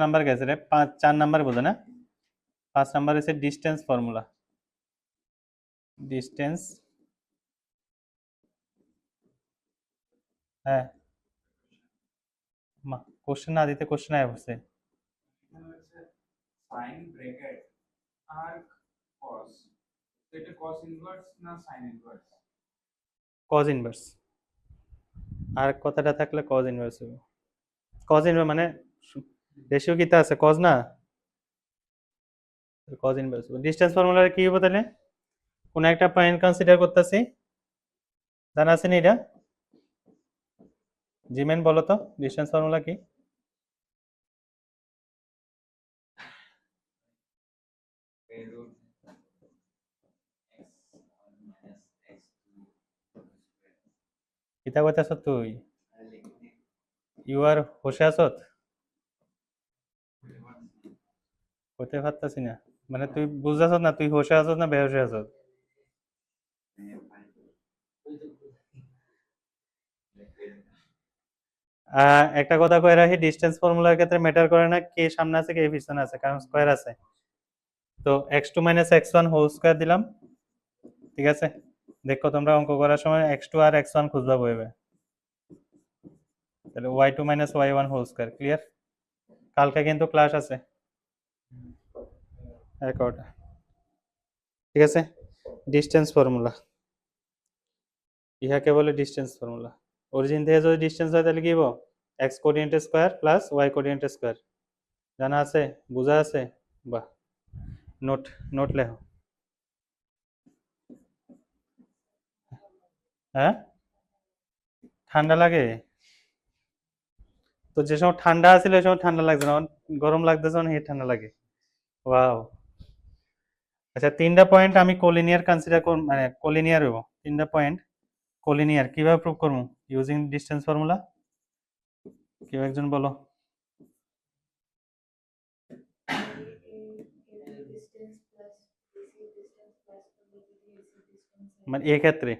Number গেছে রে? 4 number বোঝে না? 5 নাম্বার হচ্ছে ডিস্টেন্স ফর্মুলা। ডিস্টেন্স, হ্যাঁ কোশ্চেন না দিতে কোশ্চেন আয় পড়ছে। সাইন ব্র্যাকেট আর্ক কস, তো এটা কস ইনভার্স না সাইন ইনভার্স? Cos inverse. আর কথাটা থাকলে কজ ইনভার্স হবে। কজ ইনভার্স মানে রেশিও কিতা আছে কজ না, কজ ইনভার্স। ডিস্টেন্স ফর্মুলা কি হবে তাহলে? কোন একটা পয়েন্ট কনসিডার করতেছি, জানা আছে নি এটা? জিমেন বলো তো ডিস্টেন্স ফর্মুলা কি? কিতা কইতাছ তুই? ইউ আর হোসে আসত? কইতে পারতাছি না মানে তুই বুঝতাছ না তুই হোসে আসত না বেহোশে আসত? একটা কথা কয়ে রাখি, ডিস্টেন্স ফর্মুলার ক্ষেত্রে ম্যাটার করে না কে সামনে আছে কে পিছনে আছে, কারণ স্কয়ার আছে। তো x2 - x1 হোল স্কয়ার দিলাম, ঠিক আছে? দেখো তোমরা অঙ্ক করার সময় x2 আর x1 খুঁজবা বইবে, তাহলে y2 - y1 whole square. Clear? কালকে কিন্তু ক্লাস আছে 11টা, ঠিক আছে? ডিস্টেন্স ফর্মুলা, ইহাকে বলে ডিস্টেন্স ফর্মুলা। অরিজিন থেকে যদি ডিস্টেন্স হয় তাহলে কি হবো? X coordinate square plus Y coordinate square. জানা আছে? বুঝা আছে? বাহ, নোট নোট লেখো। হ্যাঁ ঠান্ডা লাগে? তো যে সময় ঠান্ডা আছিল ওই সময় ঠান্ডা লাগছে না, গরম লাগতেছে না, ঠান্ডা লাগে। ওয়াও। আচ্ছা 3টা পয়েন্ট আমি কোলিনিয়ার কনসিডার করব, মানে কোলিনিয়ার হইব 3টা পয়েন্ট কোলিনিয়ার। কিভাবে প্রুভ করব? Using distance formula. কেউ একজন বলো। মানে এই ক্ষেত্রে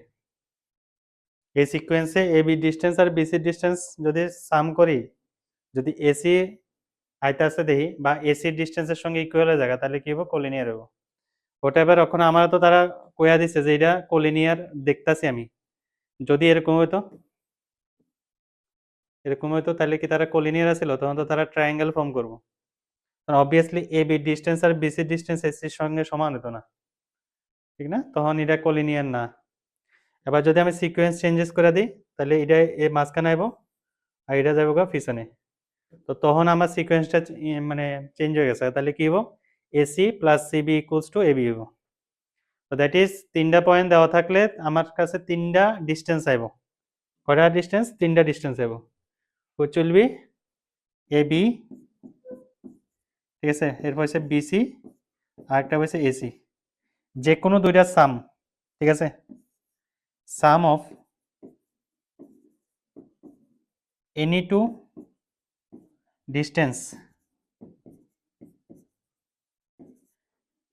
এই সিকোয়েন্সে A B distance R BC distance যদি সাম করি, যদি এসি আইতাছে দেখি বা এসি ডিস্টেন্সের সঙ্গে ইকুয়াল হয়ে যায় তাহলে কি হবো? কোলিনিয়ার হবো। ওটা এবার এখন আমার তো তারা কইয়া দিছে যে এটা কোলিনিয়ার দেখতাছি আমি। যদি এরকম হইতো তাহলে কি তারা কোলিনিয়ার আছিল? তখন তো তারা ট্রায়াঙ্গেল ফর্ম করবো। Obviously A B distance R BC distance এসির সঙ্গে সমান হতো না, ঠিক না? তখন এটা কোলিনিয়ার না। এবার যদি আমি সিকোয়েন্স চেঞ্জেস করে দিই তাহলে এটা এ মাঝখানে আইব আর এটা যাবো গা পিছনে। তো তখন আমার সিকোয়েন্সটা মানে চেঞ্জ হয়ে গেছে, তাহলে কি হবো? AC plus CB equals to AB হবো। তো দ্যাট ইজ 3টা পয়েন্ট দেওয়া থাকলে আমার কাছে 3টা ডিস্টেন্স আইব। কয়টা ডিস্টেন্স? 3টা ডিস্টেন্স আইব। হুইচ উইল বি এবি, ঠিক আছে? এরপর হচ্ছে বিসি আর একটা হচ্ছে এসি। যে কোনো দুইটা সাম, ঠিক আছে? Sum of any two distance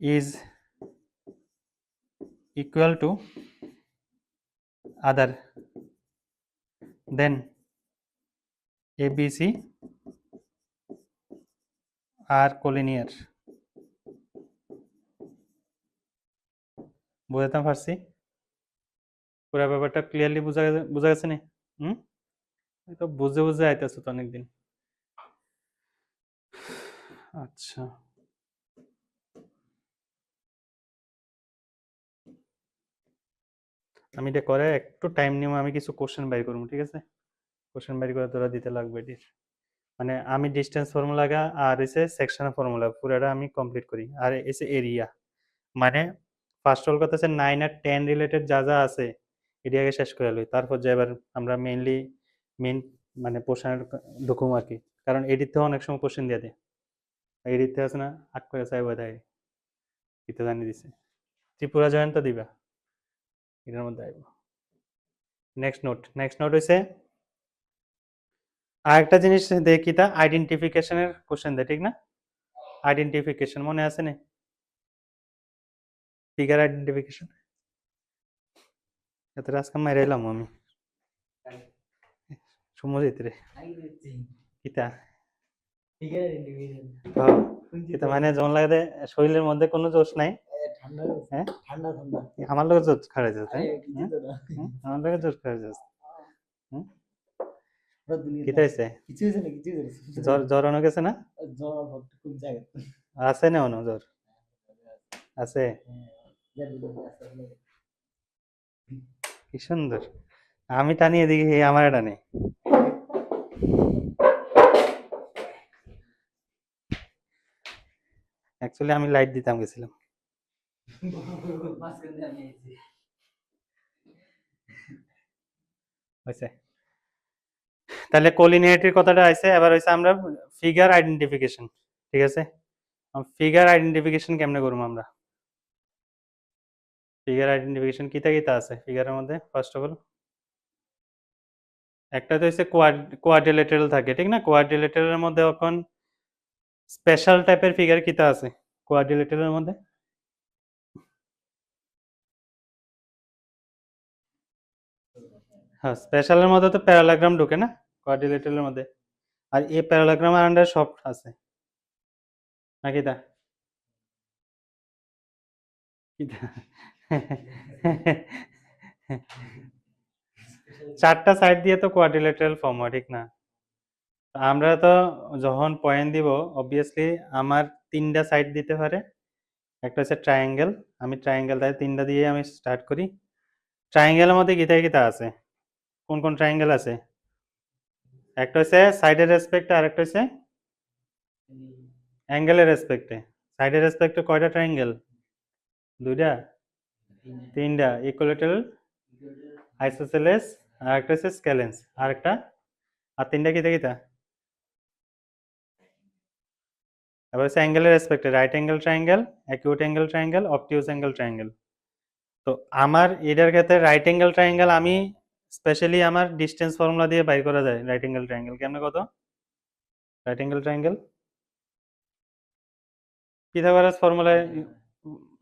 is equal to other then ABC are collinear। বুঝতে পারছি? পুরো ব্যাপারটা ক্লিয়ারলি বোঝা গেছে নি? হুম, তো বুঝে বুঝে আইতেছো তো অনেকদিন। আচ্ছা আমি এটা করে একটু টাইম নিব, আমি কিছু কোশ্চেন বাই করবো, ঠিক আছে? কোশ্চেন বাই করে তোরা দিতে লাগবে এটির। মানে আমি ডিস্টেন্স ফর্মুলা আর এসে সেকশন ফর্মুলা পুরোটা আমি কমপ্লিট করি, আর এসে এরিয়া মানে ফার্স্ট অল কথা হচ্ছে 9 আর 10 রিলেটেড যা যা আছে এটি আগে শেষ করে লই, তারপর যে এবার আমরা মেইন মানে পোর্শনের ঢুকুম আর কি। কারণ এডিতে অনেক সময় কোশ্চেন দিয়ে দেয়, এডিতে আছে না আগ করে চাই বোধ হয় দিতে জানিয়ে দিছে। ত্রিপুরা জয়ন্ত দিবা এটার মধ্যে আইব। নেক্সট নোট হয়েছে আর একটা জিনিস দেখি, তা আইডেন্টিফিকেশনের কোশ্চেন দেয়, ঠিক না? আইডেন্টিফিকেশন মনে আছে না? ফিগার আইডেন্টিফিকেশন এত আজকে মাইরে এলাম আমি সমজিত রে কিতা ফিগার আইডেন্টিফিকেশন হ্যাঁ, এটা মানে যেমন লাগে শরীরের মধ্যে কোনো জোশ নাই। ঠান্ডা হ্যাঁ ঠান্ডা ঠান্ডা আমার লোক জোশ খারাপ যাচ্ছে আরে কিছু তো না আমার লোক জোশ খারাপ যাচ্ছে পুরো দুনিয়া কিতা হয়েছে কিছু হয়েছে না কিছু হয়েছে না। জ্বর জ্বর অনেক গেছে না জ্বর ভক্ত খুব জায়গা আছে না অন্য জ্বর আছে কি সুন্দর আমি টানিয়ে দেখি আমার টানে অ্যাকচুয়ালি আমি লাইট দিতাম গেছিলাম হয়েছে তাহলে কোলিনিয়ারিটির কথাটা আছে এবার হইছে আমরা ফিগার আইডেন্টিফিকেশন ঠিক আছে ফিগার আইডেন্টিফিকেশন কেমনে করবো আমরা ফিগার আইডেন্টিফিকেশন কিতা কিতা আছে ফিগারের মধ্যে ফার্স্ট অফ অল একটা তো হচ্ছে কোয়াড্রিলেটারাল থাকে ঠিক না কোয়াড্রিলেটারালের মধ্যে এখন স্পেশাল টাইপের ফিগার কিতা আছে কোয়াড্রিলেটারালের মধ্যে হ্যাঁ স্পেশালের মধ্যে তো প্যারালাগ্রাম ঢোকে না কোয়াড্রিলেটারালের মধ্যে আর এই প্যারালাগ্রামের আন্ডার সব আছে নাকি তা কিতা চারটা সাইড দিয়ে তো কোয়াড্রিলেটারাল ফর্ম হয় ঠিক না আমরা তো যখন পয়েন্ট দিব অবভিয়াসলি আমার তিনটা সাইড দিতে পারে একটা হচ্ছে ট্রায়াঙ্গেল আমি ট্রায়াঙ্গেল তাই তিনটা দিয়ে আমি স্টার্ট করি ট্রায়াঙ্গেলের মধ্যে কিতা কিতা আছে কোন কোন ট্রায়াঙ্গেল আছে একটা হচ্ছে সাইডের রেসপেক্টে আর একটা হচ্ছে অ্যাঙ্গেলের রেসপেক্টে সাইডের রেসপেক্টে কয়টা ট্রায়াঙ্গেল দুইটা তিনটা ইকুইলেটারাল আইসোসেলেস আর একটা হচ্ছে স্কেলেন্স আর একটা আর তিনটা কিতা কিতা এবার হচ্ছে অ্যাঙ্গেলের রেসপেক্টে right angle triangle acute angle triangle obtuse angle triangle তো আমার এটার ক্ষেত্রে রাইট অ্যাঙ্গেল ট্রায়াঙ্গেল আমি স্পেশালি আমার ডিস্টেন্স ফর্মুলা দিয়ে বাইর করা যায় রাইট অ্যাঙ্গেল ট্রায়াঙ্গেল কেমনে কত রাইট অ্যাঙ্গেল ট্রায়াঙ্গেল পিথাগোরাস ফর্মুলায়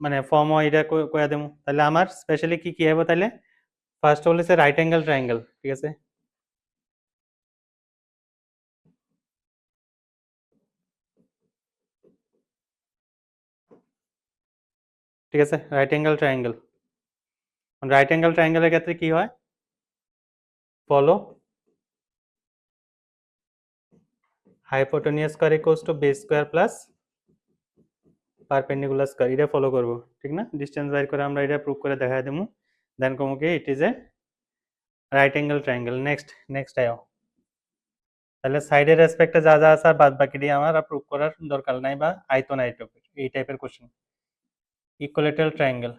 মানে ফর্ম এটা কইয়া দেবো তাহলে আমার স্পেশালি কি কি হবে তাহলে ফার্স্ট অফ অল হচ্ছে রাইট অ্যাঙ্গেল ট্রায়াঙ্গেল ঠিক আছে ঠিক আছে right angle triangle right angle ট্রায়াঙ্গেলের ক্ষেত্রে কি হয় follow hypotenuse square equals to base square plus perpendicular square এটা ফলো করব ঠিক না ডিসটেন্স বাইর করে আমরা এটা প্রুভ করে দেখাই দেবো দেন কমু কি it is a right angle triangle next আয়ো তাহলে সাইডের রেসপেক্টে যা যা আছে বাদ বাকিটি আমার আর প্রুভ করার দরকার নাই বা আইতো না এই টাইপের কোশ্চেন ইকুইলেটারাল ট্রায়াঙ্গেল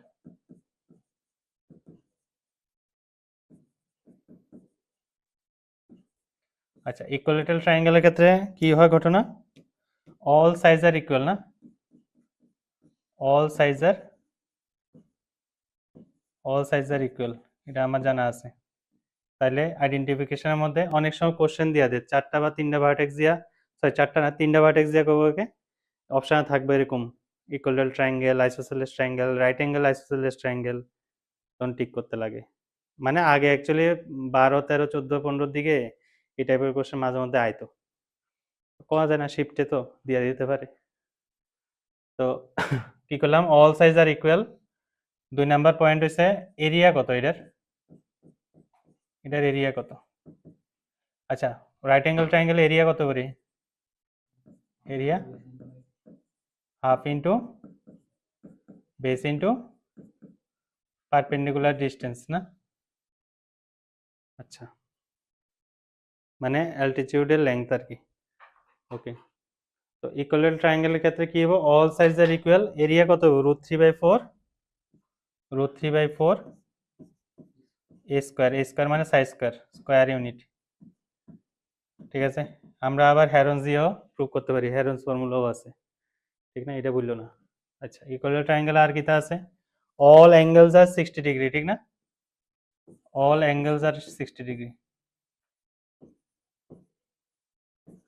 আচ্ছা ইকুইলেটারাল ট্রায়াঙ্গেলের ক্ষেত্রে কি হয় ঘটনা অল সাইজ আর ইকুয়াল না অল সাইজ আর ইকুয়াল এটা আমার জানা আছে তাহলে আইডেন্টিফিকেশনের মধ্যে অনেক সময় কোশ্চেন দিয়া দেয় চারটা বা তিনটা ভার্টেক্স দিয়া সরি চারটা না তিনটা ভার্টেক্স দিয়া কবে অপশনে থাকবে এরকম equal triangle isosceles triangle right angle isosceles triangle তখন ঠিক করতে লাগে মানে আগে অ্যাকচুয়ালি 12 13 14 15 দিকে এই টাইপের কোশ্চেন মাঝে মধ্যে আইতো কোয়া যায় না শিফটে তো দিয়ে দিতে পারে তো কি করলাম অল সাইজ আর ইকুয়াল 2 নাম্বার পয়েন্ট হইছে এরিয়া কত এটার এরিয়া কত আচ্ছা রাইট অ্যাঙ্গেল ট্রায়াঙ্গেল এরিয়া কত করি area half into base into perpendicular distance না আচ্ছা মানে অ্যালটিটিউডের লেংথ আর কি ওকে তো ইকুয়াল ট্রায়াঙ্গেলের ক্ষেত্রে কি হবে অল সাইজ আর ইকুয়াল এরিয়া কত হবে √3/4 √3/4 এ স্কয়ার মানে সাইজ স্কয়ার ইউনিট ঠিক আছে আমরা আবার হেরনস দিয়েও প্রুভ করতে পারি হেরনস ফর্মুলাও আছে ঠিক না এটা বললো না আচ্ছা ইকুয়াল ট্রায়াঙ্গেল আর কিটা আছে অল অ্যাঙ্গেলস আর 60 ডিগ্রি ঠিক না অল অ্যাঙ্গেলস আর 60 ডিগ্রি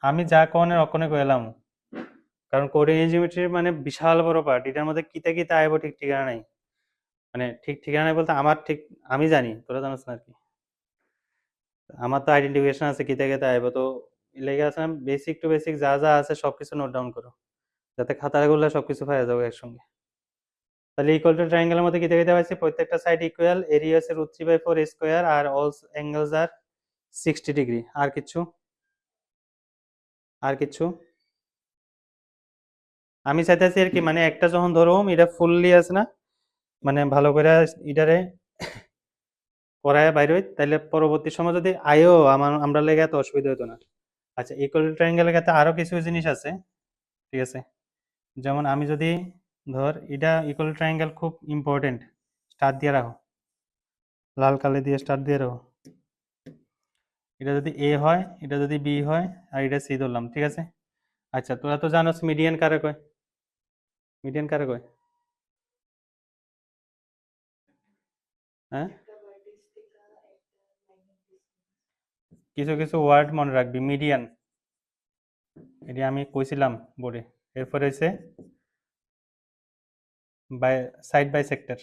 আমি যা কোণের অকোণে কইলাম কারণ কোঅর্ডিনেট জিওমেট্রি মানে বিশাল বড় পার্ট এটার মধ্যে কিতা কিতা আইব ঠিক ঠিকানা নাই মানে ঠিক ঠিকানা নাই বলতে আমার ঠিক আমি জানি তোরা জানিস না আর কি আমার তো আইডেন্টিফিকেশন আছে কিতা কিতা আইব তো লেগে আছে না বেসিক টু বেসিক যা যা আছে সবকিছু নোট ডাউন করো, যাতে খাতাগুলো সবকিছু পাওয়া যাবে একসঙ্গে। তাহলে ইকুয়াল টু ট্রায়াঙ্গেলের মধ্যে কি দেখতে পাচ্ছি, প্রত্যেকটা সাইড ইকুয়াল, এরিয়া হচ্ছে √3/4 স্কোয়ার, আর অল অ্যাঙ্গেলস আর 60 ডিগ্রি। আর কিছু আমি চাইতেছি আর কি, মানে একটা যখন ধরুম এটা ফুললি আছে না, মানে ভালো করে এটারে পড়ায় বাইর হই, তাহলে পরবর্তী সময় যদি আয়ও আমরা লেগে এত অসুবিধা হতো না। আচ্ছা, ইকুয়াল টু ট্রায়াঙ্গেলের ক্ষেত্রে আরো কিছু জিনিস আছে, ঠিক আছে? যেমন আমি যদি ধর এটা ইকুয়াল টু ট্রায়াঙ্গেল খুব ইম্পর্টেন্ট, স্টার দিয়ে রাখো, লাল কালি দিয়ে স্টার দিয়ে রাখো। এটা যদি এ হয়, এটা যদি বি হয়, আর এটা সি ধরলাম, ঠিক আছে? আচ্ছা, তোরা তো জানোস মিডিয়ান কারে কয়? মিডিয়ান কারে কয়? হ্যাঁ, কিছু কিছু ওয়ার্ড মনে রাখবি। মিডিয়ান, এটা আমি কইছিলাম বোর্ডে। এরপরে হচ্ছে সাইড বাই সেক্টর,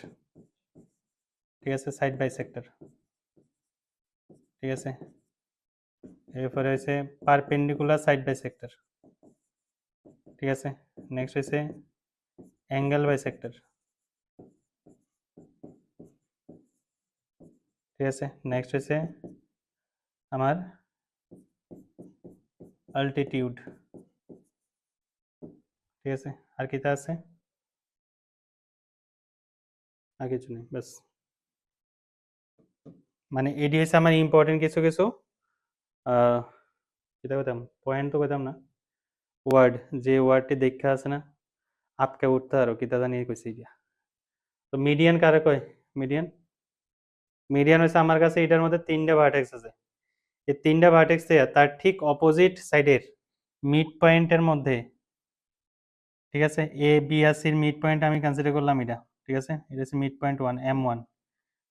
ঠিক আছে? সাইড বাই সেক্টর, ঠিক আছে? এরপরে হচ্ছে পারপেন্ডিকুলার সাইড বাই সেক্টর, ঠিক আছে? নেক্সট হচ্ছে অ্যাঙ্গেল বাই সেক্টর, ঠিক আছে? নেক্সট হচ্ছে আমার অল্টিটিউড, ঠিক আছে? আর কিটা আছে? আর কিছু নেই, ব্যাস। মানে এডি হচ্ছে আমার ইম্পর্টেন্ট কিছু কিছু কিতা কইতাম, পয়েন্ট তো কইতাম না, ওয়ার্ড, যে ওয়ার্ডটি দেখা আছে না আটকে উঠতে আরো কিতা জানি কইছি গিয়া। তো মিডিয়ান কারে কয়? মিডিয়ান মিডিয়ান হচ্ছে আমার কাছে এটার মধ্যে 3টা ভার্টেক্স আছে। এই 3টা ভার্টেক্স থেকে তার ঠিক অপোজিট সাইডের মিড পয়েন্টের মধ্যে, ঠিক আছে? A B R sir mid point আমি কনসিডার করলাম এটা, ঠিক আছে? এটা হচ্ছে মিড পয়েন্ট 1 M1।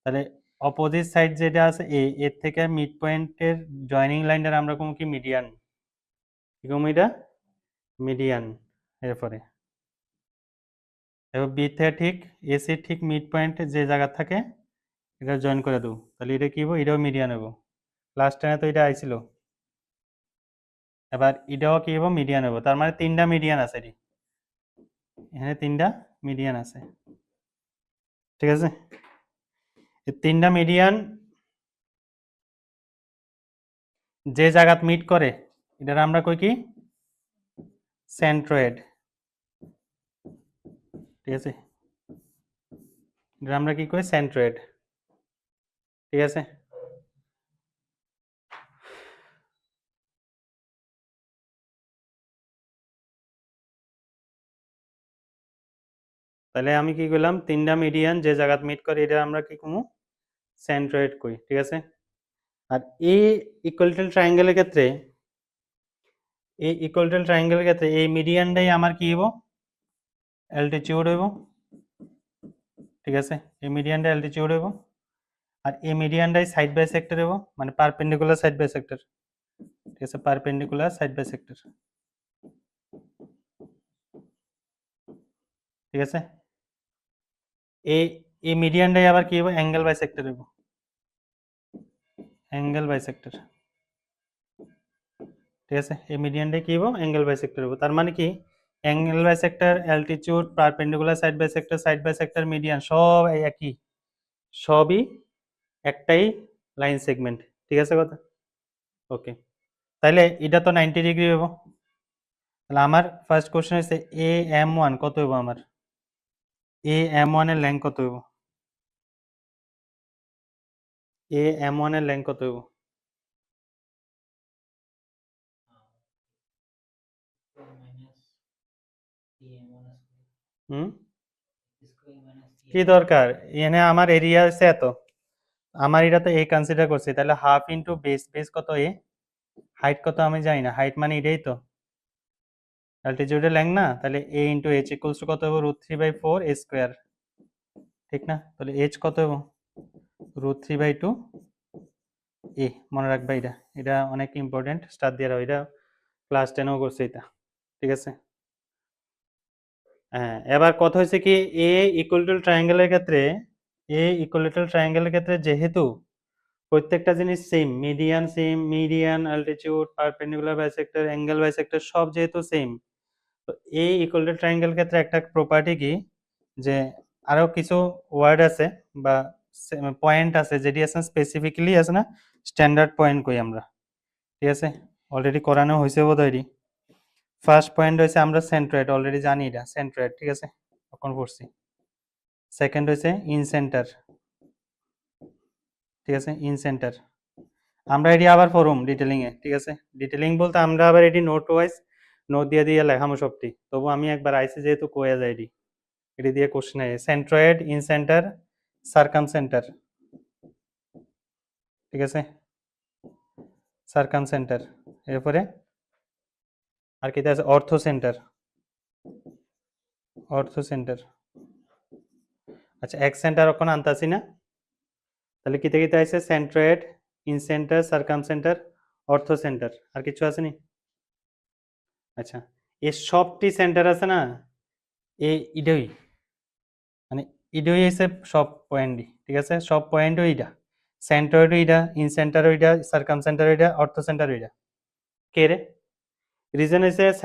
তাহলে অপোজিট সাইড যেটা আছে এর থেকে মিড পয়েন্টের জয়নিং লাইনটার আমরা কোন কি মিডিয়ান, কি কম এটা? মিডিয়ান। এরপরে এবার বি থেকে ঠিক এসি ঠিক মিড পয়েন্টে যে জায়গা থাকে এটা জয়েন করে দেবো, তাহলে এটা কি হবো? এটাও মিডিয়ান হবো। ক্লাস 10-এ তো এটা আইছিল। এবার এটাও কি হবো? মিডিয়ান হবো। তার মানে 3টা মিডিয়ান আছে, এখানে 3টা মিডিয়ান আছে, ঠিক আছে? এই 3টা মিডিয়ান যে জায়গাত মিট করে এটার আমরা কই কি? সেন্ট্রয়েড, ঠিক আছে? এটা আমরা কি কই? সেন্ট্রয়েড, ঠিক আছে? তাহলে আমি কি করলাম, 3টা মিডিয়ান যে জায়গাত মিট করে এটা আমরা কি কমু? সেন্ট্রয়েড কই, ঠিক আছে? আর এই ইকুয়ালিটাল ট্রায়াঙ্গেলের ক্ষেত্রে এই মিডিয়ানটাই আমার কি হইব? অ্যালটিটিউড হইব, ঠিক আছে? এই মিডিয়ানটা অ্যালটিটিউড হইব, আর এই মিডিয়ানটাই সাইড বাই সেক্টর হইব, মানে পারপেন্ডিকুলার সাইড বাই সেক্টর, ঠিক আছে? পারপেন্ডিকুলার সাইড বাই সেক্টর, ঠিক আছে? এই এই মিডিয়ানটাই আবার কি হইব? অ্যাঙ্গেল বাই সেক্টর হইব, অ্যাঙ্গেল বাই সেক্টর, ঠিক আছে? এই মিডিয়ানটাই কি হইব? অ্যাঙ্গেল বাই সেক্টর হইব। তার মানে কি angle bisector, altitude, perpendicular side bisector, median সব একই, সবই একটাই লাইন সেগমেন্ট, ঠিক আছে কথা? ওকে, তাহলে এটা তো 90 ডিগ্রি হইব। তাহলে আমার ফার্স্ট কোশ্চেন হচ্ছে AM1 কত হইব? আমার AM1 এর লেংথ কত হইব? AM1 এর লেংথ কত হইব? হুম, কি দরকার? এখানে আমার এরিয়া হচ্ছে এত, আমার এটা তো এ কনসিডার করছি, তাহলে হাফ ইন্টু বেস, বেস কত? এ। হাইট কত আমি জানি না, হাইট মানে এটাই তো অ্যালটিটিউডের লেংথ না, তাহলে এ ইন্টু এইচ ইকুয়ালস টু কত হবে? √3/4 এ স্কোয়ার, ঠিক না? তাহলে এইচ কত হবে? √3/2 এ। মনে রাখবা এটা, এটা অনেক ইম্পর্টেন্ট, স্টার দিয়ে রাখো, এটা ক্লাস 10-এও করছে এটা, ঠিক আছে? হ্যাঁ, এবার কথা হচ্ছে কি এ ইকুয়াল টু ট্রায়াঙ্গেলের ক্ষেত্রে যেহেতু প্রত্যেকটা জিনিস same, median, altitude, perpendicular bisector, angle bisector সব যেহেতু সেম, তো এ ইকুয়াল টু ট্রায়াঙ্গেল ক্ষেত্রে একটা প্রপার্টি কি, যে আরো কিছু ওয়ার্ড আছে বা পয়েন্ট আছে যেটি আছে স্পেসিফিক্যালি আছে না, স্ট্যান্ডার্ড পয়েন্ট কই আমরা, ঠিক আছে, অলরেডি করানো হয়েছে বোধহয়। ফার্স্ট পয়েন্ট হয়েছে আমরা সেন্ট্রয়েড, অলরেডি জানি এটা সেন্ট্রয়েড, ঠিক আছে, তখন পড়ছি। সেকেন্ড হয়েছে ইন সেন্টার, ঠিক আছে, ইন সেন্টার আমরা এটি আবার পড়ুম ডিটেলিং এ, ঠিক আছে, ডিটেলিং বলতে আমরা আবার এটি নোট ওয়াইজ নোট দিয়ে দিয়ে লেখামো সবটি, তবু আমি একবার আইসি যেহেতু কয়ে যায় এটি দিয়ে কোশ্চেন আছে centroid, incentre, circum centre, ঠিক আছে, সার্কাম সেন্টার, এরপরে আর কি আছে অর্থো সেন্টার, অর্থো সেন্টার। আচ্ছা এক সেন্টার ওখানে আনতাছি না, তাহলে কিতে কিতে আছে centroid, incentre, circumcentre, orthocentre, আর কিছু আছে নি? আচ্ছা এই সবটি সেন্টার আছে না, এই ইডই মানে ইডই এসে সব পয়েন্টই, ঠিক আছে, সব পয়েন্টও ইডা, সেন্ট্রয়েড ইডা, ইন সেন্টার ইডা, সার্কাম সেন্টার ইডা, অর্থো সেন্টার ইডা। কে রে? রিজন হইছে